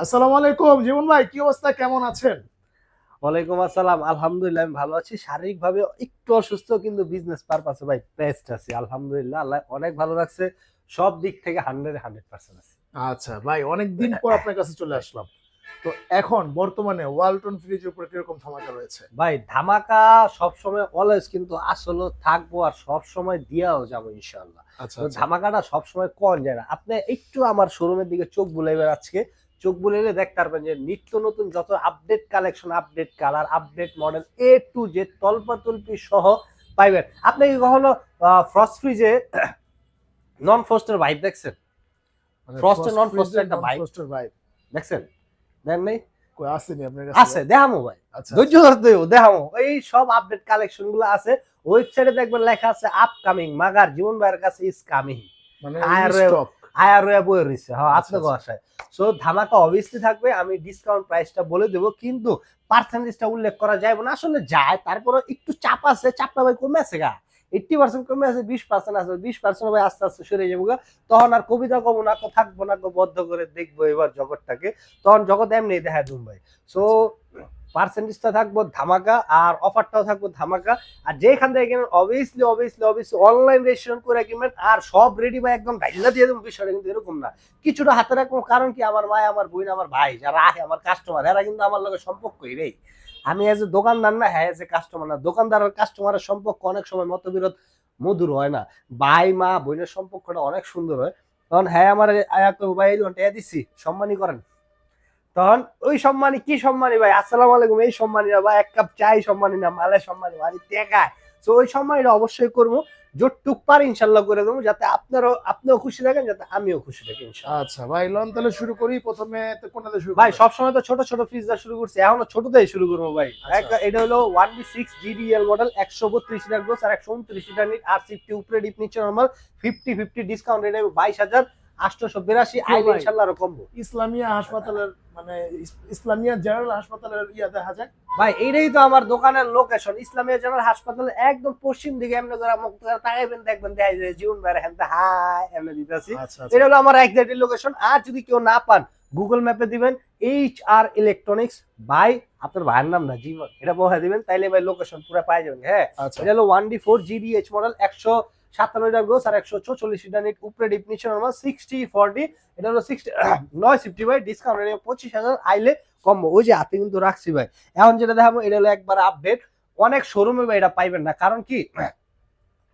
আসসালামু আলাইকুম জীবন ভাই, কি অবস্থা, কেমন আছেন? ওয়ালাইকুম আসসালাম। আলহামদুলিল্লাহ আমি ভালো আছি। শারীরিকভাবে একটু অসুস্থ কিন্তু বিজনেস পারপাসে ভাই বেস্ট আছি। আলহামদুলিল্লাহ আল্লাহ অনেক ভালো রাখছে। সব দিক থেকে 100% আছি। আচ্ছা ভাই, অনেকদিন পর আপনার কাছে চলে ভাই আসলাম। তো এখন বর্তমানে ওয়ালটন ফ্রিজের উপর কিরকম ধামাকা রয়েছে? ভাই ধামাকা সবসময় অলওয়েজ কিন্তু আসলে থাকবো আর সবসময় দিয়াও যাবো ইনশাআল্লাহ। আচ্ছা তো আচ্ছা। ধামাকাটা সবসময় কম যায় না। আপনি একটু আমার শোরুমের দিকে চোখ বুলাইবেন আজকে। চোখ বুলাইলে দেখতে পারবেন যে নিত্য নতুন যত update collection, update colour, update model A to Z তল্পাতল্পি সহ পাইবেন। আপনি কি কখনো ফ্রস্ট ফ্রিজে নন ফ্রস্টের ভাইব দেখছেন? মানে ফ্রস্টের ফ্রস্ট নন ফ্রিজে ফ্রস্টের একটা নন ভাইব ফ্রস্টের ভাই দেখছেন? দেখেন নাই? কই আসেনি আপনার কাছে আছে ভাই? দেখামো ভাই। আচ্ছা ধৈর্য আচ্ছা। ধরতে হইব দেখামো। এই সব আপডেট কালেকশন গুলো আছে। ওয়েবসাইটে দেখবেন লেখা আছে আপকামিং মাগার জীবন ভাইয়ের কাছে ইজ কামিং। মানে ইন আয়ার স্টক। আয়ার বয়ে রইছে। হ্যাঁ আচ্ছা আপনার আচ্ছা। বাসায়। সো ধামাকা অবভিয়াসলি থাকবে। আমি ডিসকাউন্ট প্রাইসটা বলে দেব। কিন্তু পার্সেন্টেজটা উল্লেখ করা যাবে না। আসলে যায় তারপরে একটু চাপ আছে। চাপটা ভাই কমে আছে গা। 80% কমে আছে, 20% আছে। 20% ভাই আস্তে আস্তে সরে যাবো গা। তখন আর কবিতা কব না, থাকবো না, বদ্ধ করে দেখবো এবার জগৎটাকে। তখন জগৎ এমনি দেখা দিম ভাই। সো আচ্ছা। পার্সেন্টেজটা থাকবো ধামাকা আর অফারটাও থাকবো ধামাকা। আর যেখান থেকে কিনবেন অবভিয়াসলি অনলাইন রেজিস্ট্রেশন করে কিনবেন। আর সব রেডি ভাই একদম ঢাইলা দিয়ে দেবো, বিষয়টা কিন্তু এরকম না। কিছুটা হাতে রাখবো, কারণ কি আমার মা, আমার বোন, আমার ভাই যারা আহে আমার কাস্টমার, এরা কিন্তু আমার লগে সম্পর্কই রে। আমি এজ এ দোকানদার না, হ্যাঁ এজ এ কাস্টমার না। দোকানদার আর কাস্টমারের সম্পর্ক অনেক সময় মতবিরোধ মধুর হয় না। ভাই মা বোনের সম্পর্কটা অনেক সুন্দর হয়। তখন হ্যাঁ আমার আয়া কইবো, ভাই এই লোনটা দিছি সম্মানই করেন। তখন ওই সম্মানী কি সম্মানী ভাই, আসসালামু আলাইকুম এই সম্মানী না, বা এক কাপ চাই সম্মানী না, মালে সম্মানী মানে টেকায়। তো ওই সম্মানীটা অবশ্যই করবো। যতটুক পারি ইনশাল্লাহ করে দেবো, যাতে আপনিও খুশি থাকেন, যাতে আমিও খুশি থাকি ইনশাল্লাহ। আচ্ছা ভাই, লন তাহলে শুরু করি। প্রথমে তো কোনটা শুরু ভাই করবেন? সবসময় তো ছোট ছোট ফ্রিজ শুরু করছি, এখনো ছোট দিয়ে শুরু করবো ভাই। আচ্ছা। এটা হলো 1B6 GDL model, 132 litre gross আর 129 লিটার নিট আর 50 উপরে ডিপ নিচে নরমাল। 50-50 ডিসকাউন্ট রেটে 22,882 তো আইলে ভাই, ইনশাল্লাহ আরো কমবো। ইসলামিয়া হাসপাতালের মানে ইসলামিয়া জেনারেল হাসপাতালের দেখা যায়। ভাই এইটাই তো আমার দোকানের লোকেশন, ইসলামিয়া জেনারেল হাসপাতালের একদম পশ্চিম দিকে। এমনি করে মুখ তাকাইবেন দেখবেন দেখা যায় জীবন বাইরে হ্যাঁ হাই এমনি দিতেছি। আচ্ছা আচ্ছা। এটা হলো আমার এক্সাক্টলি লোকেশন। আর যদি কেউ না পান, গুগল ম্যাপে দিবেন HR ইলেকট্রনিক্স বাই আপনার ভাইয়ের নাম না জীবন, এটা বহাই দিবেন, তাইলে ভাই লোকেশন পুরো পাই যাবেন। হ্যাঁ আচ্ছা। এটা হলো 1D4 GDH মডেল, 157 গোস আর 144 লিটার নিট উপরে ডিপ নিচে নরমাল 60-40। এটা হলো 950 ভাই, ডিসকাউন্ট 25,000 আইলে কমবো। ওই যে হাতে কিন্তু রাখছি ভাই। এখন যেটা দেখাবো এটা হলো একবার আপডেট। অনেক শোরুমে ভাই এটা পাইবেন না, কারণ কি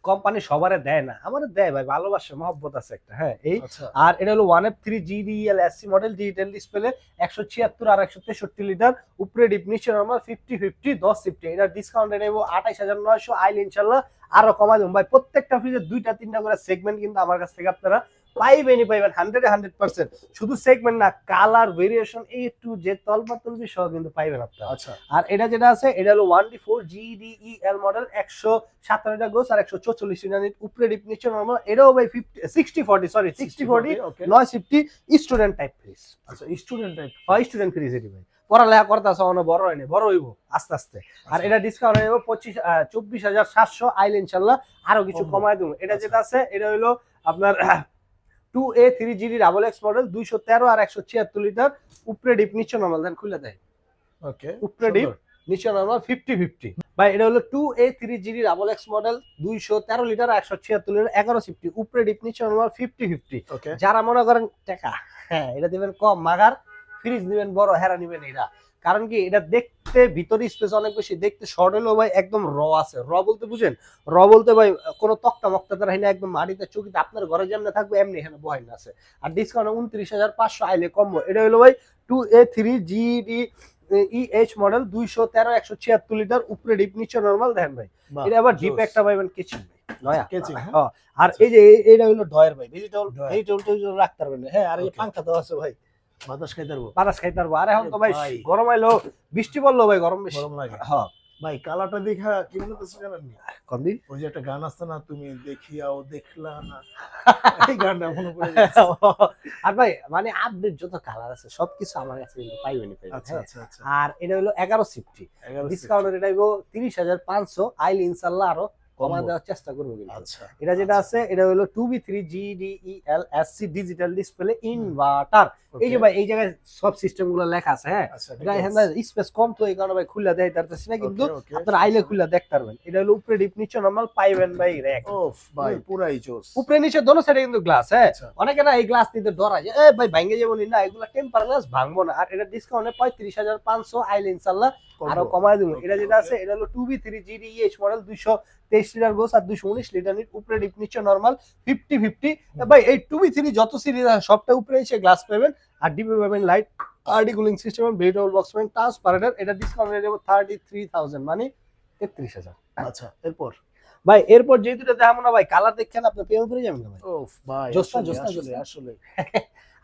কোম্পানি সবারে দেয় না, আমাদের দেয় ভাই, ভালোবাসা মহব্বত আছে একটা। হ্যাঁ এই। আচ্ছা। আর এটা হলো 1F3 GDL SC model, digital display, 176 আর 163 লিটার উপরে ডিপ নিচে নরমাল 50-50 1050। এটা ডিসকাউন্ট নেবো 28,900 আইল ইনশাল্লাহ আরো কমাই দেবো ভাই। প্রত্যেকটা ফ্রিজে 2টা 3টা করে সেগমেন্ট কিন্তু আমার কাছ থেকে আপনারা পাইবেনই পাইবেন 100%। শুধু সেগমেন্ট না, colour variation A to Z তলবি সহ কিন্তু পাইবেন আপনারা। আচ্ছা। আর এটা যেটা আছে এটা হলো 1D4 GDEL মডেল, 157 গোস আর 144 লিটার নিট উপরে ডিপ নিচে নরমাল। এটাও ভাই 60-40 সরি 60-40 ওকে। 950 স্টুডেন্ট টাইপ ফ্রিজ। আচ্ছা, স্টুডেন্ট টাইপ। হয় স্টুডেন্ট ফ্রিজ এটি ভাই। পড়ালেখা করতেছে অনেক, বড় হয়নি, বড় হইব আস্তে আস্তে। আর আচ্ছা। এটা ডিসকাউন্ট হয়ে যাবে 24,700 আইল ইনশাল্লাহ আরো কিছু কমবো। কমায় দেবো। এটা আচ্ছা। যেটা আছে এটা হলো আপনার 2A3GD ডাবল এক্স মডেল, 213 আর 176 লিটার উপরে ডিপ নিচে নরমাল। দেন খুলে দেয় ওকে। উপরে ডিপ নিচে নরমাল 50-50 ভাই। এটা হলো 2A3GD double x model, 213 litre 176 litre 1150 উপরে ডিপ নিচে নরমাল 50-50। ওকে। যারা মনে করেন টাকা হ্যাঁ এটা দিবেন কম মাগার, ফ্রিজ দিবেন বড়, হেরা নিবেন এটা। কারণ কি এটা দেখতে ভিতরে স্পেস অনেক বেশি, দেখতে শর্ট হলেও ভাই একদম র আছে। র বলতে বুঝেন? র বলতে ভাই কোনো তক্তা মক্তা তারা না, একদম মাটিতে চকিতে আপনার ঘরে যেমন থাকবে এমনি এখানে বহাইন আছে। আর ডিসকাউন্ট 29,500 আইলে কমবো। এটা হলো ভাই 2A3GD EH মডেল, 213 176 লিটার উপরে ডিপ নিচে নরমাল। দেখেন ভাই এটা আবার ডিপ একটা পাইবেন কিচেন ভাই নয়া কেচিং। হ্যাঁ। আর এই যে এটা হলো ডয়ের ভাই, ভেজিটেবল রাখতে পারবেন। হ্যাঁ আর এই পাঙ্খা তো আছে ভাই, বাতাস খাইতে পারবো। বাতাস খাইতে পারবো। আর এখন তো ভাই ভাই। গরম আইলো, বৃষ্টি পড়লো ভাই, গরম বেশি। গরম লাগে। হ্যাঁ ভাই কালারটা দেখা কি মনে হচ্ছে জানেন নি? কোন দিন ওই যে একটা গান আছে না, তুমি দেখিয়াও দেখলা না, এই গানটা মনে পড়ে যাচ্ছে। আর ভাই মানে আপডেট যত কালার আছে সবকিছু আমার কাছে কিন্তু পাইবেনই পাইবেন। আচ্ছা হ্যাঁ আচ্ছা আচ্ছা। আর এটা হলো 1150 11 ডিসকাউন্ট এটা হইব 30,500 আইল ইনশাল্লাহ আরো কমা Combo। দেওয়ার চেষ্টা করবো কিন্তু। আচ্ছা এটা যেটা আছে এটা হলো 2B3 GDEL SC digital display inverter. এই যে okay, ভাই এই জায়গায় সব সিস্টেম গুলো লেখা আছে, হ্যাঁ। আচ্ছা এটা details। এখানে স্পেস কম তো এই কারণে ভাই খুলে দেয় তারতেছি না, কিন্তু Okay, okay, আপনারা আইলে সমস্যা খুলে দেখতে পারবেন। এটা হলো উপরে ডিপ নিচে নরমাল পাইবেন ভাই র‍্যাক। নেই। ওফ ভাই পুরাই জোস। উপরে নিচে দোনো সাইডে কিন্তু গ্লাস, হ্যাঁ। আচ্ছা অনেকে না এই গ্লাস নিতে ডরায় যে এ ভাই ভাঙে যাবো না, এগুলা টেম্পার গ্লাস ভাঙবো না। আর এটা ডিসকাউন্টে 35,500 আইলে ইনশাআল্লাহ আরো combo। কমায় দেবো। এটা Okay, যেটা okay। আছে এটা হলো 2B3 GDEH model 223 litre gross আর 219 লিটার নিট, উপরে ডিপ নিচে নরমাল 50-50। ভাই এই 2B3 যত সিরিজ আছে সবটা উপরে এসে গ্লাস পাবেন, আর ডিপে পাবেন লাইট আরডি কুলিং সিস্টেম, ভেরিটেবল বক্স পাবেন ট্রান্সপারেন্ট। এটা ডিসকাউন্ট রেট 33,000 মানে 33,000। আচ্ছা এরপর ভাই এরপর যে দুটো দেখাবো না ভাই, কালার দেখেন আপনি প্রেমে পড়ে যাবেন না ভাই। ওফ ভাই জোসনা, আসলে জোসনা, আসলে জোসনা। আসলে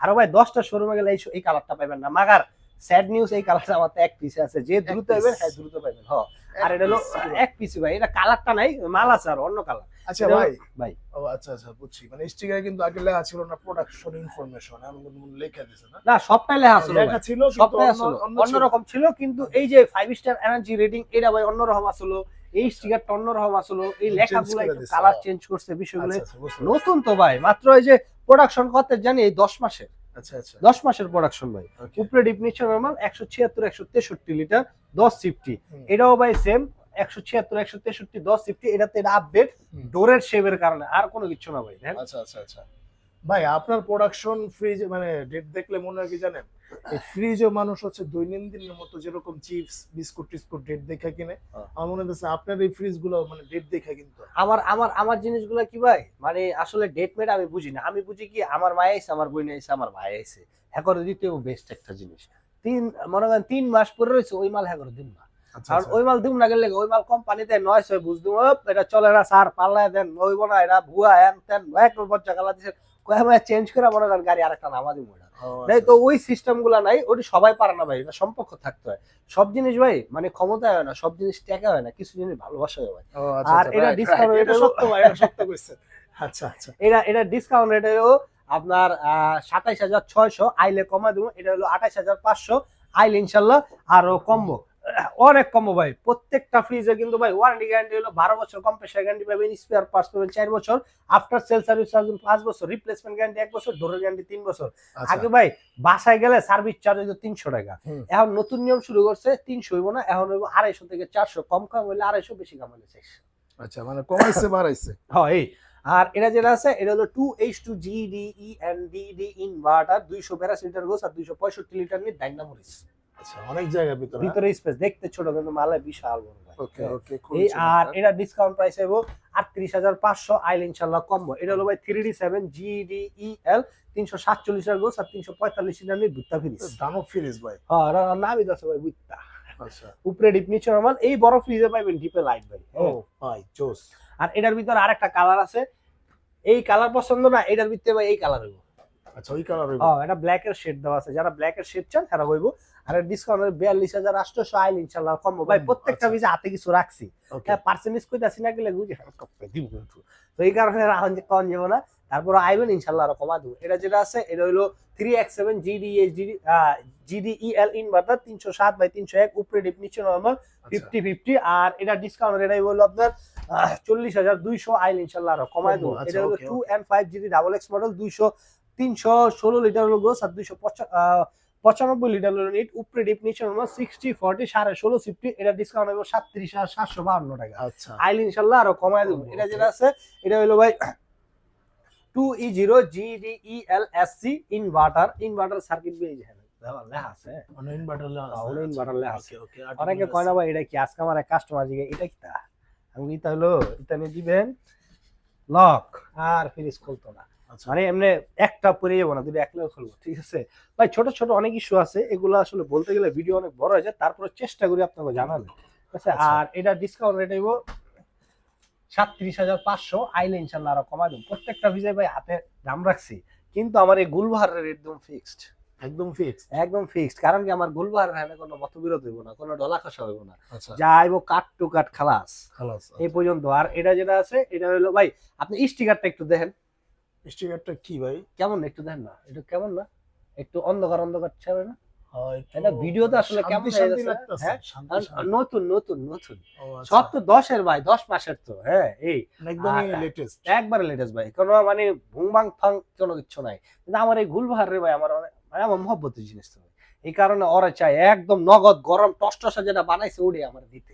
আরো ভাই 10টা শোরুমে গেলে এই কালারটা পাবেন না। মাগার স্যাড নিউজ, এই কালারটা আমার এক পিসে আছে, যে দ্রুত piece। পাবেন হ্যাঁ দ্রুত পাবেন। হ্যাঁ আর এটা হলো এক পিস ভাই, এটা কালারটা নাই, মাল আছে আর অন্য কালার। আচ্ছা এটা ভাই ভাই ও আচ্ছা আচ্ছা বুঝছি, মানে স্টিকারে কিন্তু আগে লেখা ছিল না প্রোডাকশন ইনফরমেশন, আমি কিন্তু লেখা দিছে না, না সবটাই লেখা ছিল লেখা ভাই, ছিল কিন্তু সবটাই আসলো অন্য ছিল। অন্যরকম ছিল, কিন্তু এই যে 5 স্টার এনার্জি রেটিং এটা ভাই অন্যরকম আসলো, এই স্টিকারটা অন্যরকম আসলো, এই Change লেখাগুলো করে একটু দিছে, কালার হ্যাঁ। চেঞ্জ করছে, বিষয়গুলো আচ্ছা আচ্ছা বুঝতে নতুন তো ভাই, মাত্র এই যে প্রোডাকশন করতে জানি এই 10 মাসের, আচ্ছা আচ্ছা 10 মাসের প্রোডাকশন ভাই। ওকে উপরে ডিপ নিচে নরমাল 176-163 লিটার 10 সিফটি। হুম। এটাও ভাই সেম 176-163 10 সিফটি। এটাতে এটা আপডেট হুম। ডোরের শেপের কারণে, আর কোনো কিছু না ভাই। দেখেন আচ্ছা আচ্ছা আচ্ছা ভাই আপনার প্রোডাকশন ফ্রিজ মানে ডেট দেখলে মনে হয় কি জানেন, এই ফ্রিজও মানুষ হচ্ছে দৈনন্দিনের মতো যেরকম চিপস বিস্কুট টিস্কুট ডেট দেখে কিনে, হ্যাঁ। আমার মনে হচ্ছে আপনার এই ফ্রিজ গুলো মানে ডেট দেখে কিন্তু আমার আমার আমার জিনিসগুলো কি ভাই, মানে আসলে ডেট মেট আমি বুঝি না। আমি বুঝি কি আমার মা আইছে, আমার বোন আইছে, আমার ভাই আইছে, হ্যাঁ করে দিতে বেস্ট একটা জিনিস। মনে করেন 3 মাস পরে রয়েছে ওই মাল হ্যাঁ করে দিব না। আচ্ছা আর ওই মাল দিব না গেলে ওই মাল কোম্পানিতে 900 বুঝদুম এটা চলে না স্যার, পাল্লায় দেন ওইব না, এটা ভুয়া হ্যান তেন এক বচ্চা গালা দিছে, কয় মাস চেঞ্জ করে মনে করেন গাড়ি আরেকটা নামা দিব না। নাই তো ওই সিস্টেম গুলা নাই, ওটি সবাই পারে না ভাই, এটা সম্পর্ক থাকতে হয়। সব জিনিস ভাই মানে ক্ষমতায় হয় না, সব জিনিস টাকা হয় না, কিছু জিনিস ভালোবাসা হয়। আর এটা ডিসকাউন্ট এটা সত্য ভাই, এটা সত্য কইছে। আচ্ছা আচ্ছা এটা ডিসকাউন্ট রেটেও আপনার 27,600 আইলে কমা দেবো, এটা হলো 28,500 আইলে ইনশাল্লাহ আরো কমবো, অনেক কমবো ভাই। প্রত্যেকটা ফ্রিজে কিন্তু ভাই ওয়ারেন্টি গ্যারান্টি হলো 12 বছর, কম্প্রেসার গ্যারান্টি পাবেন, স্পেয়ার পার্টস পাবেন 4 বছর, আফটার সেল সার্ভিস চার্জ 5 বছর, রিপ্লেসমেন্ট গ্যারান্টি 1 বছর, ডোরের গ্যারান্টি 3 বছর। আচ্ছা আগে ভাই বাসায় গেলে সার্ভিস চার্জ হইতো 300 টাকা, হুম। এখন নতুন নিয়ম শুরু করছে 300 হইব না, এখন হইব 250 থেকে 400, কম হইলে 250, বেশি কম হইলে 400। আচ্ছা মানে কমাইছে বাড়াইছে। হ্যাঁ এই আর এটা যেটা আছে এটা হলো 2H2 GDENDD inverter 282 litre gross আর 265 লিটার নিয়ে ডাইনামোরিস। আচ্ছা অনেক জায়গা ভিতরে ভিতরে স্পেস দেখতে ছোট কিন্তু মালে বিশাল বড় ভাই। ওকে ওকে এই আর এটা ডিসকাউন্ট প্রাইস হইব 38,500 আইল ইনশাআল্লাহ কমবো। এটা হলো ভাই 3D7 GDEL 347 লিটার গোস আর 345 লিটার নিয়ে বুত্তা ফ্রিজ। দানব ফ্রিজ ভাই। হ্যাঁ এর নামই আছে ভাই বুত্তা। আচ্ছা উপরে ডিপ নিচে নরমাল, এই বড় ফ্রিজে পাবেন ডিপে লাইট ভাই। ও ভাই জোস। আর এটার ভিতরে আরেকটা কালার আছে, এই কালার পছন্দ না, এটার ভিতরে ভাই এই কালার হইব। আচ্ছা ওই কালার হইব। হ্যাঁ এটা ব্ল্যাক এর শেড দেওয়া আছে, যারা ব্ল্যাক এর শেড চান তারা হইব। আর এর ডিসকাউন্ট 42,800 আইল ইনশাআল্লাহ কমবো ভাই। প্রত্যেকটা আচ্ছা। ভিজে হাতে কিছু রাখছি, ওকে হ্যাঁ পার্সেন্টেজ কইতাছি না গেলে বুঝি দিব কিন্তু, তো এই কারণে রাখুন যে কম যাব না, তারপর আইবেন ইনশাআল্লাহ আরো কমা দেব। এটা যেটা আছে এটা হলো 3X7 GDEL ইনভার্টার 307/301, উপরে ডিপ নিচে নরমাল 50-50। আর এটা ডিসকাউন্ট এটাই হলো আপনার 40,200 আইল ইনশাআল্লাহ আরো কমায় দেব। আচ্ছা, এটা হলো ওকে, 2N5 GD মডেল 316 লিটার হলো গোস আর 295 লিটার হলো নিট, উপরে ডিপ নিচে নরমাল 60-40 16.5 সিফটি। এটা ডিসকাউন্ট হবে 37,752 টাকা আচ্ছা আইল ইনশাআল্লাহ আরো কমায় দেব। এটা যেটা আছে এটা হলো ভাই 2E0 GDEL SC inverter circuit base লেখা আছে, মানে ইনভার্টার ইনভার্টার লেখা আছে। ওকে অনেকে কয় না ভাই এটা কি, আজকে আমার এক কাস্টমার জিগে এটা কি তা, আমি এটা হলো এটা নিয়ে দিবেন লক আর ফ্রিজ খুলতো না, আচ্ছা মানে এমনি একটা পরে যাবো না, দুটো একলাও খুলবো, ঠিক আছে ভাই। ছোট ছোট অনেক ইস্যু আছে, এগুলো আসলে বলতে গেলে ভিডিও অনেক বড় হয়ে যায়, তারপরে চেষ্টা করি আপনাকে জানালে, ঠিক আছে। আচ্ছা। আর এটা ডিসকাউন্ট রেট হইব 37,500 আইলে ইনশাআল্লাহ আরো কমাই দেব। প্রত্যেকটা ভিজে ভাই হাতে দাম রাখছি, কিন্তু আমার এই গুলবাহারের একদম ফিক্সড, একদম ফিক্স। একদম ফিক্সড। কারণ কি আমার গুলবাহারের এখানে কোনো মতবিরোধ হইব না, কোনো ডলা খসা হইব না, আচ্ছা যা আইব কাট টু কাট খালাস খালাস। এই পর্যন্ত। আর এটা যেটা আছে এটা হলো ভাই আপনি স্টিকারটা একটু দেখেন স্টিকারটা কি ভাই? কেমন, একটু দেখেন না, এটা কেমন না, একটু অন্ধকার অন্ধকার ছাড়ে না? এটা ভিডিওতে আসলে কেমন হয়ে শান্তি গেছে, লাগতেছে, হ্যাঁ? শান্তি আর শান্তি। নতুন নতুন নতুন ও আচ্ছা। সব তো 10-এর ভাই, 10 মাসের তো, হ্যাঁ এই একদমই আর লেটেস্ট। একবারে লেটেস্ট ভাই, কোনো মানে ভুং ভাং ফাং কোনো কিছু নাই। কিন্তু আমার এই গুলবাহার রে ভাই আমার অনেক মানে আমার মহব্বতের জিনিস তো ভাই। এই কারণে ওরা চাই একদম নগদ গরম টসটসা যেটা বানাইছে ওটাই আমার দিতে,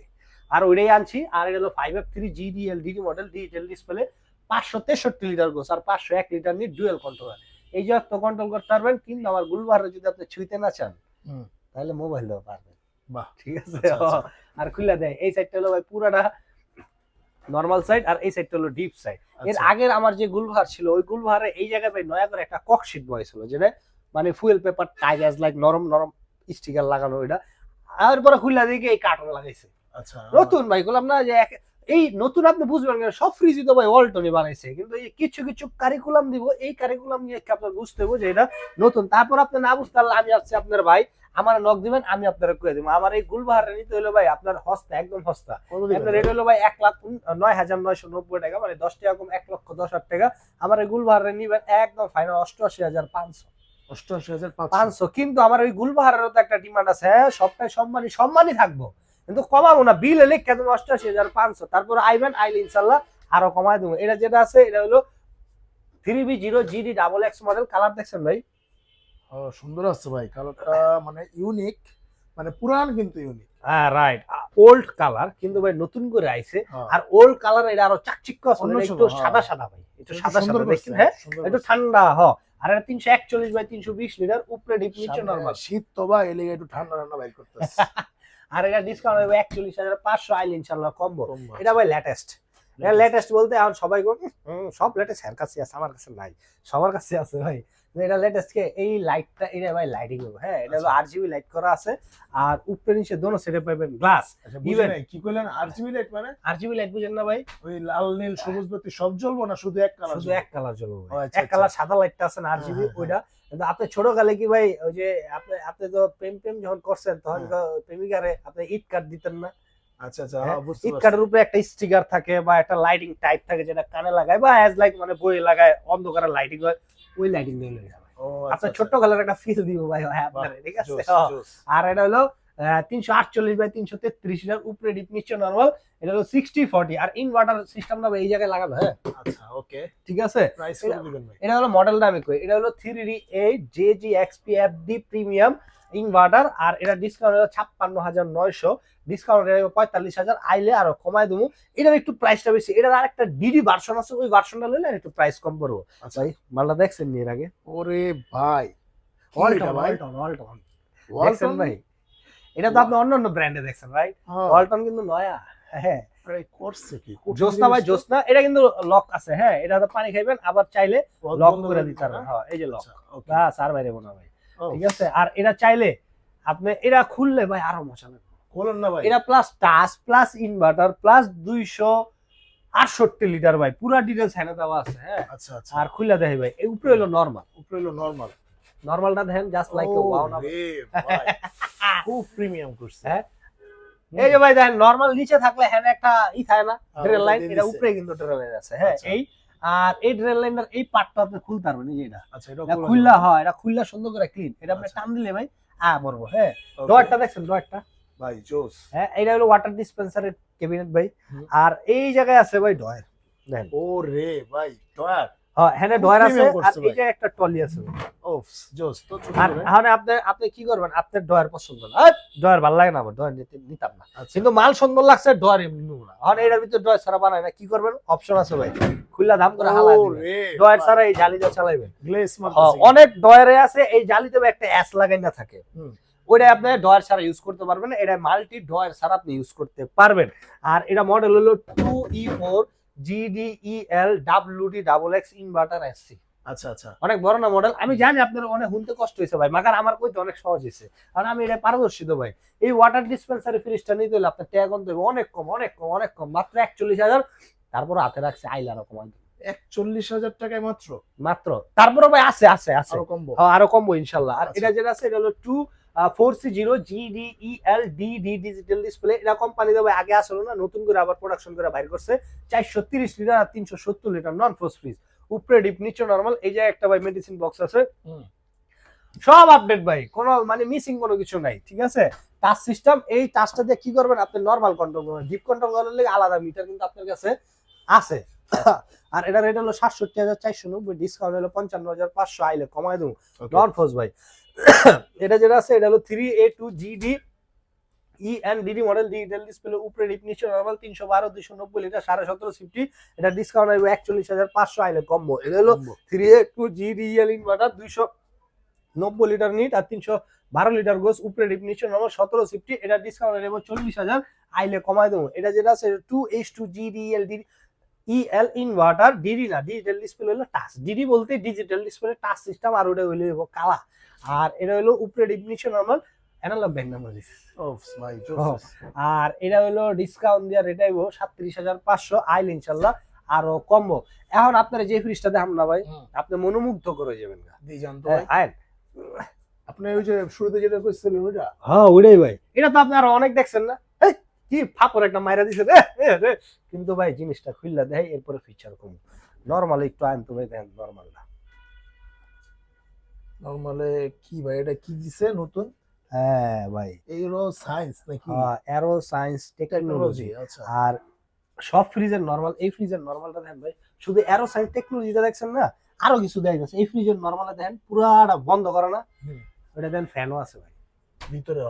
আর ওইটাই আনছি। আর এটা হলো 5F3 GDLDD model, digital display, 563 litre gross আর 501 লিটার নিয়ে ডুয়েল কন্ট্রোলার। এই যে তো কন্ট্রোল করতে পারবেন, কিন্তু আমার গুলবাহারে যদি আপনি ছুঁইতে না চান হুম। তাহলে মোবাইল দেওয়া পারবেন। বাহ। ঠিক আছে। আচ্ছা, আচ্ছা। আর খুলে দেয় এই সাইডটা হলো ভাই পুরাটা নরমাল সাইড, আর এই সাইডটা হলো ডিপ সাইড। এর আচ্ছা। আগের আমার যে গুলবাহার ছিল ওই গুলবাহারে এই জায়গায় ভাই নয়া করে একটা ককশিট বয়েছিল, যেটা মানে fuel paper type as like নরম নরম স্টিকার লাগানো ওইটা। আর পরে খুলে দিকে এই কার্টন লাগাইছে আচ্ছা। নতুন ভাই, বললাম না যে এই নতুন আপনি বুঝবেন না, সব ফ্রিজই তো ভাই ওয়ালটনই বানাইছে, কিন্তু এই কিছু কিছু কারিকুলাম দিব, এই কারিকুলাম নিয়ে আপনার বুঝতে হবে যে এটা নতুন। তারপর আপনি না বুঝতে পারলে আমি আসছি আপনার ভাই, আমার নক দিবেন, আমি আপনারা কয়ে দিব। আমার এই গুলবাহারে নিতে হলো ভাই আপনার হস্তা, একদম হস্তা। কত দিবেন আপনার ভাই? রেট হলো ভাই 1,09,990 টাকা, মানে 10 টাকা কম 1,10,000 টাকা। আমার এই গুলবাহারে নিবেন একদম ফাইনাল 88,500। 88,500। কিন্তু আমার ওই গুলবাহারেরও তো একটা ডিমান্ড আছে, হ্যাঁ সবটাই সম্মানই থাকবো, কিন্তু কমাবো না। বিল এলে কেন 88,500, তারপর আইবেন, আইলে ইনশাল্লাহ আরো কমায় দেবো। এটা যেটা আছে এটা হলো 3B0GD XX মডেল। কালার দেখছেন ভাই? ও সুন্দর আছে ভাই কালারটা, মানে ইউনিক, মানে পুরান কিন্তু ইউনিক। হ্যাঁ রাইট, ওল্ড কালার কিন্তু ভাই নতুন করে আইছে। হ্যাঁ। আর ওল্ড কালার এটা আরো চাকচিক্য আছে, অন্য একটু সময়, সাদা হ্যাঁ। সাদা ভাই, একটু একটু সাদা সুন্দর সাদা দেখছেন, করছে, হ্যাঁ সুন্দর একটু করছে। ঠান্ডা। আর এটা 341 বাই 320 লিটার, উপরে ডিপ নিচে সামনে নরমাল। শীত তো ভাই, এলিগে একটু ঠান্ডা ঠান্ডা বাইর করতেছে। আর এটা ডিসকাউন্ট হবে 41,500, আইলে ইনশাল্লাহ কমবো। কম আছে। এটা ভাই লেটেস্ট। এটা লেটেস্ট বলতে এখন সবাই সব লেটেস্ট এর কাছে আছে, আমার কাছে নাই, সবার কাছে আছে ভাই। এটা লেটেস্ট কে এই লাইটটা, এটা ভাই লাইটিং হবে, হ্যাঁ এটা হলো RGB লাইট করা আছে। আর উপরে নিচে দোনো সাইডে পাবেন গ্লাস। আচ্ছা বুঝি Even- নাই কি কইলেন, আরজিবি লাইট মানে RGB লাইট বুঝেন না ভাই? ওই লাল নীল সবুজ বাতি সব জ্বলবো না শুধু এক কালার? শুধু এক কালার জ্বলবে ও ভাই। আচ্ছা, এক কালার সাদা লাইটটা আছে না RGB, হ্যাঁ, হ্যাঁ, ওইটা। কিন্তু আপনি ছোট কালে কি ভাই ওই যে আপনি তো প্রেম যখন করছেন তখন হ্যাঁ। তো প্রেমিকারে আপনি ইট কার্ড দিতেন না? আচ্ছা আচ্ছা, হ্যাঁ, হ্যাঁ বুঝতে ইট পারছি। কার্ডের উপরে একটা স্টিকার থাকে বা একটা লাইটিং টাইপ থাকে, যেটা কানে লাগায় বা অ্যাজ লাইক মানে বই লাগায় অন্ধকারে লাইটিং হয়, ওই লাইটিং দিয়ে লয়ে যাবে। ও আপনার আচ্ছা, ছোট্ট কালার একটা ফিল দিব ভাই, হ্যাঁ আপনার, ঠিক আছে। জোস, জোস। আর এটা হলো 348 বাই 333 লিটার, উপরে ডিপ নিচে নরমাল। এটা হলো 60/40, আর ইনভার্টার সিস্টেমটা এই জায়গায় লাগাবে, হ্যাঁ আচ্ছা ওকে, ঠিক আছে। প্রাইস কত দিবেন ভাই? এটা হলো মডেলটা আমি কই, এটা হলো 3D8JGXPFD প্রিমিয়াম ইনভার্টার। আর এটা ডিসকাউন্ট হলো 56,900, ডিসকাউন্ট 45,000, আইলে আরো কমায় দেবো। এটার একটু প্রাইসটা বেশি। এটার আরেকটা ডিডি ভার্সন আছে, ওই ভার্সনটা লইলে আর একটু প্রাইস কম পড়বো। আচ্ছা ভাই মালটা দেখছেন নি এর আগে? ওরে ভাই, কি এটা ভাই? ওয়ালটন দেখছেন ওয়ালটন ভাই? এটা তো আপনি অন্য ব্র্যান্ডে দেখছেন রাইট, হ্যাঁ, ওয়ালটন কিন্তু নয়া। হ্যাঁ আরে করছে কি? জোসনা ভাই, জোসনা। এটা কিন্তু লক আছে, হ্যাঁ এটা তো পানি খাইবেন, আবার চাইলে লক করে দিতে পারবেন। হ্যাঁ এই যে লক, আচ্ছা ওকে, বাস আর বাইরে মনে ভাই, ও, ঠিক আছে। আর এটা চাইলে আপনি এটা খুললে ভাই আরো মজা লাগবে। বলেন না ভাই। এটা plus touch plus inverter plus 268 litre ভাই, পুরা ডিটেইলস এখানে দেওয়া আছে, হ্যাঁ। আচ্ছা আচ্ছা, আর খুলে দেখি ভাই, এই উপরে হলো নরমাল, উপরে হলো নরমাল। নরমালটা দেখেন জাস্ট লাইক এ ওয়াও না। রে ভাই, খুব প্রিমিয়াম করছে। হ্যাঁ এই যে ভাই দেখেন, নরমাল নিচে থাকলে হ্যাঁ একটা থাকে না হ্যাঁ, ড্রেল লাইন, ওটা দিয়ে এটা দিছে। উপরে কিন্তু ড্রেল লাইন আছে, হ্যাঁ আচ্ছা। এই। আর এই ড্রেল লাইনের এই পার্টটা আপনি খুলতে পারবেন, এই যে এটা আচ্ছা এটা এটা খুললা, হয় এটা খুললা সুন্দর করে ক্লিন, এটা আপনি আচ্ছা। টান দিলে ভাই বলবো, হ্যাঁ। Okay, ডয়ারটা দেখছেন, ডয়ারটা, ভাই জোস। হ্যাঁ এটা হলো ওয়াটার ডিসপেন্সারের ক্যাবিনেট ভাই। হুম। আর এই জায়গায় আছে ভাই ডয়ার, দেখেন ও রে ভাই, ডয়ার। হ্যাঁ হ্যাঁ খুব ডয়ার আছে। premium আর করছে এই ভাই। যে একটা টলি আছে ভাই। ওফ জোস তো ছোট আর করে। এখন আপনি কি করবেন, আপনার ডয়ার পছন্দ না, ডয়ার ভালো লাগে না, আমার ডয়ার নিতাম না, আচ্ছা, কিন্তু মাল সুন্দর লাগছে, ডয়ার এমনি নিব না। এখন এটার ভিতরে ডয়ার ছাড়া বানায় না, কি করবেন, অপশন আছে ভাই, খুললা দাম করে হালা ও দিবেন, রে ডয়ার ছাড়া এই জালিটা চালাইবেন। গ্লেস হ্যাঁ, মারতেছে। অনেক ডয়ারে আছে এই জালিতে একটা অ্যাস লাগাই না থাকে, হুম। ওইটা আপনি ডয়ার ছাড়া ইউজ করতে পারবেন, এটা মাল্টি ডয়ার ছাড়া আপনি ইউজ করতে পারবেন। আর এটা মডেল হলো 2E4 GDEL WD XX inverter SC। আচ্ছা আচ্ছা, অনেক বড় না মডেল, আমি জানি আপনার অনেক শুনতে কষ্ট হয়েছে ভাই, মাগার আমার কইতে অনেক সহজ হয়েছে, কারণ আমি এটা পারদর্শী তো ভাই। এই ওয়াটার ডিসপেন্সারি ফ্রিজটা নিতে হলে আপনার ট্যাগ অন দেবে অনেক কম, অনেক কম, অনেক কম, মাত্র 41,000। তারপর হাতে রাখছে আইলে আরো কমাই দেবে 41,000 টাকায় মাত্র? মাত্র। তারপরে ভাই আছে আছে আছে আরো কমবো? হ্যাঁ, আরো কমবো ইনশাল্লাহ। আর আচ্ছা। এটা যেটা আছে এটা হলো 4C0 GDEL DD digital display. এটা কোম্পানি দেবে আগে আসলো না, নতুন করে আবার প্রোডাকশন করে বাইর করছে। 430 লিটার আর 370 লিটার নন ফ্রোজ ফ্রিজ, উপরে ডিপ নিচে নরমাল। এই যে একটা ভাই মেডিসিন বক্স আছে, হুম। সব আপডেট ভাই, কোনো মানে মিসিং কোনো কিছু নাই, ঠিক আছে। টাচ সিস্টেম, এই টাচটা দিয়ে কি করবেন আপনি, নরমাল কন্ট্রোল করবেন, ডিপ কন্ট্রোল করার লাগে আলাদা মিটার কিন্তু আপনার কাছে আছে। আর এটা রেট হলো ৬৭,৪৯০, ডিসকাউন্ট হলো ৫৫,৫০০, আইলে কমায় দেবো নন ফোর্স ভাই। এটা যেটা আছে এটা হলো 3A2GD ENDD model, digital display, উপরে ডিপ, নিচে নরমাল, 312 290 লিটার, 17.5 সিফটি। এটা ডিসকাউন্ট হবে ৪১,৫০০, আইলে কম্বো। এটা হলো 3A2GD EL inverter, 290 litre net আর 312 লিটার গোস, উপরে ডিপ, নিচে নরমাল, 17 সিফটি। এটা ডিসকাউন্ট হবে 40,০০০, আইলে কমায় দেবো। এটা যেটা আছে 2H2GD EL ইনভার্টার, ডিডি না, ডিজিটাল ডিসপ্লে হলো টাচ, ডিডি বলতে ডিজিটাল ডিসপ্লে টাচ সিস্টেম, আর ওটা হইলো কালা। আর এটা হলো উপরে ডিপ, নিচে নরমাল, অ্যানালগ ব্যাক নাম্বার দিছে। ভাই আর এটা হলো ডিসকাউন্ট দিয়া রেট আইবো ৩৭,৫০০, আইল ইনশাল্লাহ আরো কমবো। এখন আপনারা যে ফ্রিজটা দেখাম না ভাই, আপনি মনোমুগ্ধ করে যাবেন গা। দিয়ে জানতো আইন আপনি ওই যে শুরুতে যেটা কইছিলেন ওইটা, হ্যাঁ ওইটাই ভাই। এটা তো আপনি আরো অনেক দেখছেন না, কি ফাপর একটা মাইরা দিছে রে। কিন্তু ভাই জিনিসটা খুললা দেয়, এরপরে ফিচার কম। নরমাল একটু আইন তো ভাই, দেখেন নরমালটা। নরমালে কি ভাই এটা কি দিছে নতুন? হ্যাঁ ভাই, এইগুলো সায়েন্স নাকি? Arrow science technology. আচ্ছা। আর সব ফ্রিজের নরমাল, এই ফ্রিজের নরমালটা দেখেন ভাই, শুধু অ্যারো সায়েন্স টেকনোলজিটা দেখছেন না, আরো কিছু দেখা যাচ্ছে। এই ফ্রিজের নরমালে দেখেন পুরাটা বন্ধ করা না, ওটা দেখেন ফ্যানও আছে ভাই ভিতরে।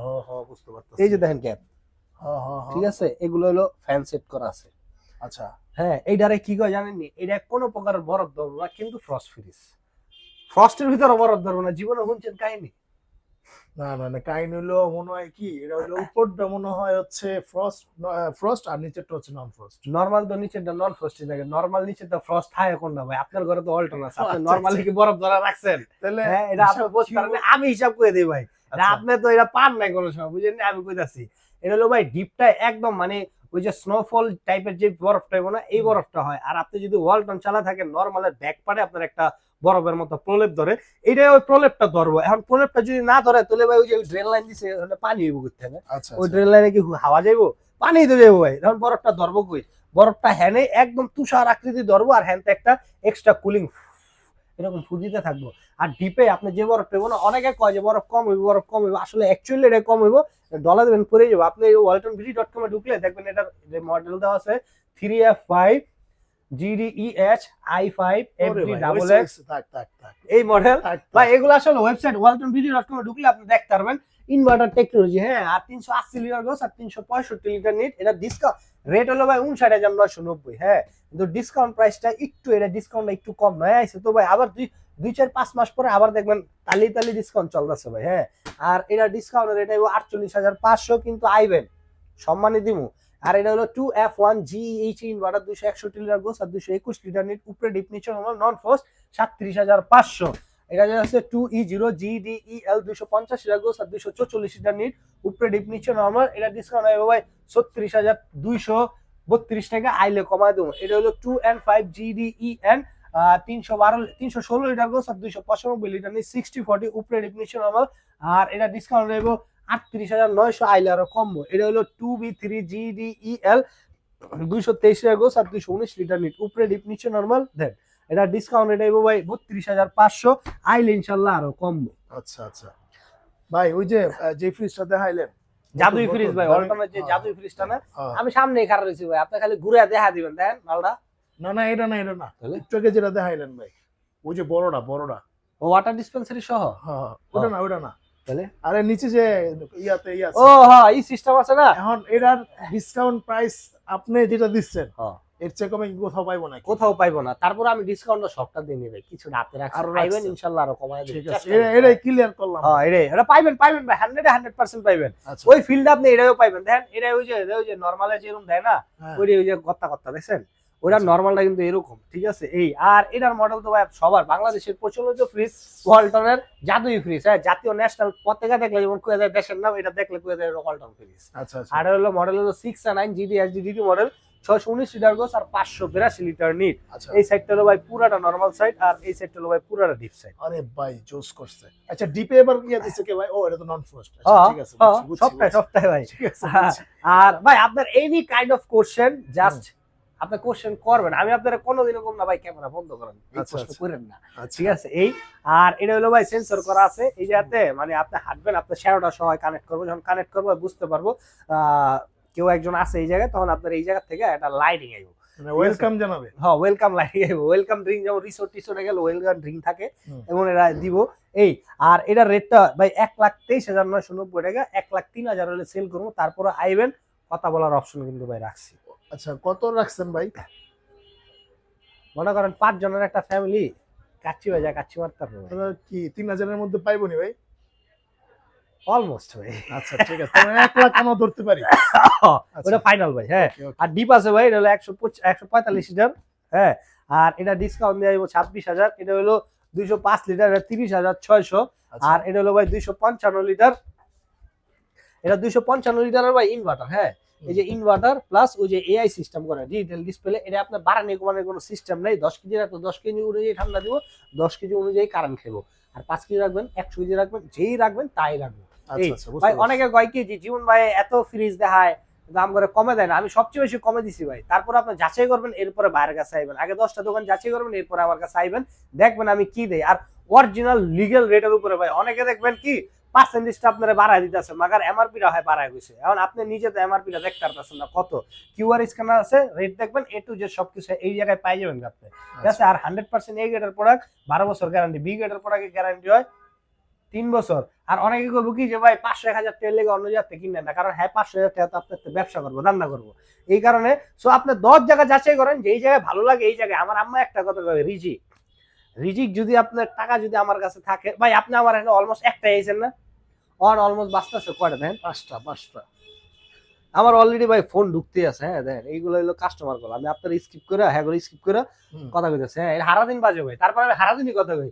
বুঝতে পারতেছি। এই যে দেখেন ক্যাপ, ঠিক আছে, এগুলো হলো ফ্যান সেট করা আছে। আচ্ছা। হ্যাঁ, এইটারে কি কয় জানেননি, এটা কোনো প্রকারের বরফ ধরবো না, কিন্তু ফ্রস্ট ফ্রিজ। ফ্রস্টের ভিতরে বরফ ধরবো না, জীবনে শুনছেন কাহিনী? না কাইন হইলো মনে হয় কি, এটা হইলো উপরটা মনে হয় হচ্ছে ফ্রস্ট আর নিচেরটা হচ্ছে নন ফ্রস্ট। নরমাল তো নিচেরটা নন ফ্রস্টই থাকে, নরমাল নিচেরটা ফ্রস্ট থাকে কোনটা ভাই? আপনার ঘরে তো অল্টন আছে, আপনি নরমালি কি বরফ ধরা রাখছেন? তাহলে হ্যাঁ, এটা আপনি বুঝতে পারেন, আমি হিসাব করে দিই ভাই। আপনি তো এটা পান নাই কোনো সময়, বুঝেন না? আমি কইতাছি এটা হলো ভাই ডিপটা একদম মানে ওই যে স্নোফল টাইপের যে বরফটা হয় না, এই বরফটা হয়। আর আপনি যদি ওয়ালটন চালা থাকেন, নরমালের ব্যাক পারে আপনার একটা বরফের মতো প্রলেপ ধরে, এটা ওই প্রলেপটা ধরবো। এখন প্রলেপটা যদি না ধরে, তাহলে ভাই ওই যে ড্রেন লাইন দিছে, পানি হইব করতে হবে। ওই ড্রেন লাইনে কি হাওয়া যাইবো? পানি তো যাবো ভাই। তখন বরফটা ধরবো কই? বরফটা হ্যানে একদম তুষার আকৃতি ধরবো, আর হ্যানতে একটা এক্সট্রা কুলিং এরকম ফুজিতে থাকবো। আর ডিপে আপনি যে বরফ পেবো না, অনেকে কয় যে বরফ কম হইব, বরফ কম হইব, আসলে অ্যাকচুয়ালি এটা কম হইব। ডলার দেবেন পরে যাবো। আপনি waltonbd.com এ ঢুকলে দেখবেন এটার যে মডেল দেওয়া আছে 3F5 GDEH i5 FD XX, এই মডেল ভাই। এগুলো আসলে ওয়েবসাইট waltonbd.com এ ঢুকলে আপনি দেখতে পারবেন। ইনভার্টার টেকনোলজি, হ্যাঁ। আর 380 লিটার গোস আর 365 লিটার নিট। এটা ডিসকাউন্ট রেট হলো ভাই 59,990, হ্যাঁ। কিন্তু ডিসকাউন্ট প্রাইসটা একটু, এটা ডিসকাউন্টটা একটু কম নয় আছে তো ভাই। আবার 2-4-5 মাস পরে আবার দেখবেন তালি ডিসকাউন্ট চলতেছে ভাই, হ্যাঁ। আর এটা ডিসকাউন্ট রেট হইব 48,500, কিন্তু আইবেন সম্মানই দিমু। আর এটা হলো 2F1 GEH inverter, 261 litre gross আর 221 লিটার নিট, উপরে ডিপ, নিচে নরমাল, নন ফ্রস্ট, 37,500। এটা যে আছে 2E0GDEL, 250 লিটার গোস আর 244 লিটার নিট, উপরে ডিপ, নিচে নরমাল। এটা ডিসকাউন্ট হবে ভাই 36,232 টাকা, আইলে কমায় দেবো। এটা হলো 2N5 GDEN, 316 লিটার গোস আর 295 লিটার নিট, 60/40, উপরে ডিপ, নিচে নরমাল। আর এটা ডিসকাউন্ট হবে 38,900, আইলে আরো কমবো। এটা হলো 2B3 GDEL, 223 লিটার গোস আর 219 লিটার নিট, উপরে ডিপ, নিচে নরমাল। দেন এটা ডিসকাউন্ট রেট আইবো ভাই 32,500, আইলে ইনশাআল্লাহ আরো কমবো। আচ্ছা ভাই, ওই যে ফ্রিজটা দেখাইলেন জাদুই ফ্রিজ ভাই, অল্টনের যে জাদুই ফ্রিজটা না, আমি সামনেই খাড়া রইছি ভাই, আপনি খালি ঘুরে দেখা দিবেন। দেখেন মালটা। না এটা না একটু আগে যেটা দেখাইলেন ভাই, ওই যে বড়টা ও ওয়াটার ডিসপেন্সারি সহ। হ্যাঁ, ওটা না তাহলে আরে নিচে যে ইয়াতে ও হ্যাঁ, এই সিস্টেম আছে না। এখন এটার ডিসকাউন্ট প্রাইস আপনি যেটা দিচ্ছেন এর চেয়ে কমে কোথাও পাইবো না? কোথাও পাইবো না। তারপর আমি ডিসকাউন্টটা সবটা দিয়ে নিবে, কিছু রাতে রাখছি, পাইবেন ইনশাআল্লাহ আরো কমায় দেব। ঠিক আছে, এটাই ক্লিয়ার করলাম। হ্যাঁ, এটা পাইবেন ভাই, 100% পাইবেন। ওই ফিল্ডে আপনি এটাও পাইবেন। দেখেন এটা ওই যে নরমালে যেরকম দেয় না, ওই যে গত্তা দেখছেন, ওইটা নরমালটা কিন্তু এরকম, ঠিক আছে। এই আর এটার মডেল তো ভাই সবার বাংলাদেশের প্রচলিত ফ্রিজ, ওয়ালটনের জাদুই ফ্রিজ, হ্যাঁ। জাতীয় ন্যাশনাল পতাকা দেখলে যেমন কয়ে দেয় দেশের নাম, এটা দেখলে কয়ে দেয় ওয়ালটন ফ্রিজ। আচ্ছা। আর হলো মডেল হলো 609 GDHDD মডেল, 619 লিটার গোস আর 582 লিটার নিট। এই সাইডটা হলো ভাই পুরাটা নরমাল সাইড, আর এই সাইডটা হলো ভাই পুরাটা ডিপ সাইড। আরে ভাই জোস করছে। আচ্ছা, ডিপে এবার ইয়া দিছে কে ভাই? ও এটা তো নন ফ্রস্ট। ঠিক আছে, সবটাই ভাই। আর ভাই আপনার any kind of question, just আপনি কোশ্চেন করবেন, আমি আপনারা কোনোদিনও কম না ভাই ক্যামেরা বন্ধ করেন, এই আচ্ছা, প্রশ্ন আচ্ছা। করেন না, আচ্ছা ঠিক আছে। এই আর এটা হলো ভাই সেন্সর করা আছে এই জায়গাতে, মানে আপনি হাঁটবেন আপনার শ্যাডোটা সহ কানেক্ট করবো, যখন কানেক্ট করবো বুঝতে পারবো কেউ একজন আছে এই জায়গায়, তখন আপনার এই জায়গা থেকে একটা লাইটিং আইব, মানে ওয়েলকাম জানাবে। হ্যাঁ ওয়েলকাম লাইটিং আইব, ওয়েলকাম ড্রিঙ্ক, যেমন রিসোর্ট টিসোর্টে গেলে ওয়েলকাম ড্রিঙ্ক থাকে হুম। এবং এরা দিব এই। আর এটার রেটটা ভাই 1,23,990 টাকা, 1,03,000 হলে সেল করবো, তারপরে আইবেন, কথা বলার অপশন কিন্তু ভাই রাখছি। আচ্ছা কত রাখছেন ভাই? মনে করেন 5 জনের একটা ফ্যামিলি, কাচ্চি ভাই যা কাচ্চি মারতে পারবো আপনারা কি 3000 এর মধ্যে পাইবনি ভাই? অলমোস্ট ভাই। আচ্ছা ঠিক আছে, তাহলে 1 লাখ আমরা ধরতে পারি। ওটা ফাইনাল ভাই, হ্যাঁ। Okay, okay. আর ডিপ আছে ভাই, এটা হলো 145,000, হ্যাঁ। আর এটা ডিসকাউন্ট দিয়ে দিব 26,000, এটা হলো 205 লিটার, এটা 30,600। আচ্ছা। আর এটা হলো ভাই 255 লিটার, এটা 255 লিটারের ভাই ইনভার্টার, হ্যাঁ। এই যে ইনভার্টার প্লাস ওই যে এআই সিস্টেম করে ডিজিটাল ডিসপ্লে, এটা আপনার বাড়ানি কমানোর কোনো সিস্টেম নেই। 10 কেজি রাখবো 10 কেজি অনুযায়ী ঠান্ডা দিব, 10 কেজি অনুযায়ী কারেন্ট খাবো। আর 5 কেজি রাখবেন, 100 কেজি রাখবেন, যেই রাখবেন তাই রাখবেন। এই আচ্ছা আচ্ছা বুঝতে ভাই পারছি। অনেকে কয় কি যে জীবন ভাই এত ফ্রিজ দেখায়, দাম করে কমে দেয় না, আমি সবচেয়ে বেশি কমে দিছি ভাই। তারপর আপনি যাচাই করবেন, এরপরে বাইরের কাছে আইবেন, আগে 10টা দোকান যাচাই করবেন, এরপরে আমার কাছে আইবেন, দেখবেন আমি কি দেই। আর অরিজিনাল লিগ্যাল রেটের উপরে ভাই অনেকে দেখবেন কি পার্সেন্টেজটা আপনারা বাড়ায় দিতেছে, মাগার এমআরপিটা হয় বাড়ায় গেছে। এখন আপনি নিজে তো এমআরপিটা দেখতে পারতেছেন না কত, কিউআর স্ক্যানার আছে, রেট দেখবেন, এ টু জেড সবকিছু এই জায়গায় পাই যাবেন আপনি, ঠিক আছে। আর 100% এ গ্রেডের প্রোডাক্ট 12 বছর গ্যারান্টি, বি গ্রেডের প্রোডাক্টের গ্যারান্টি হয় 3 বছর। আর অনেকে করবো কি যে ভাই 500-1000 টাকা লেগে অন্য জায়গা থেকে কিনেন না, কারণ হ্যাঁ 500,000 টাকা তো আপনার তো ব্যবসা করবো, রান্না করবো, এই কারণে। সো আপনি 10 জায়গা যাচাই করেন, যে এই জায়গায় ভালো লাগে এই জায়গায়। আমার আম্মা একটা কথা কয়, রিজিক রিজিক যদি আপনার টাকা যদি আমার কাছে থাকে ভাই, আপনি আমার এখানে অলমোস্ট একটা এসেছেন না, অলমোস্ট বাঁচতেছে কয়টা দেন, 5টা। আমার অলরেডি ভাই ফোন ঢুকতেই আছে, হ্যাঁ। দেখেন এইগুলো হলো কাস্টমার কল, আমি আপনার স্কিপ করে, হ্যাঁ স্কিপ করে হুম। কথা কইতেছে, হ্যাঁ সারাদিন বাজে ভাই, তারপর আমি সারাদিনই কথা কই,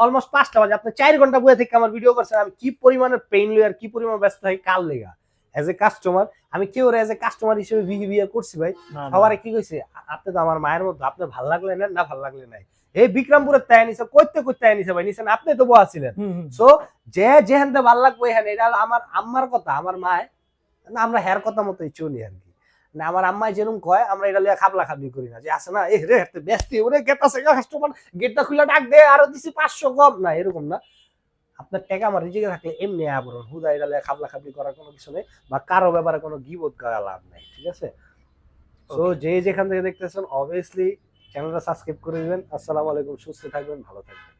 অলমোস্ট 5টা বাজে, আপনি 4 ঘন্টা বয়ে থেকে আমার ভিডিও করছেন, আমি কি পরিমাণে পেইন লই আর কি পরিমাণ ব্যস্ত থাকি কাল লেগা। এজ এ কাস্টমার আমি কেউ এজ এ কাস্টমার হিসেবে বিহেভিয়ার করছি ভাই, না, না। সবারে কি কইছে, আপনি তো আমার মায়ের মতো, আপনার ভাল লাগলে নেন, না ভাল লাগলে নাই। এই বিক্রমপুরের তাই নিছে, কইতে তাই নিছে ভাই, নিছেন আপনি তো বয়া ছিলেন। হুম, হুম। সো যে যেখানতে ভাল লাগবে এখানে, এটা হলো আমার আম্মার কথা, আমার মায় না, আমরা হের কথা মতোই চলি আর কি। না আমার আম্মাই যেরকম কয়, আমরা এটা লিয়া খাবলা খাবলি করি না, যে আছে না এ রে ব্যস্ত ওরে গেট আছে কাস্টমার, গেটটা খুলে ডাক দে আরো দিছি 500 কম, না এরকম না। আপনার টাকা আমার রিজিকে থাকলে এমনি আবরণ হুদা এটা লিয়া খাবলা খাবলি করার কোনো কিছু নেই, বা কারো ব্যাপারে কোনো গিবত করা লাভ নাই, ঠিক আছে। তো যে যেখান থেকে দেখতেছেন অবভিয়াসলি চ্যানেলটা সাবস্ক্রাইব করে দিবেন। আসসালামু আলাইকুম, সুস্থ থাকবেন, ভালো থাকবেন।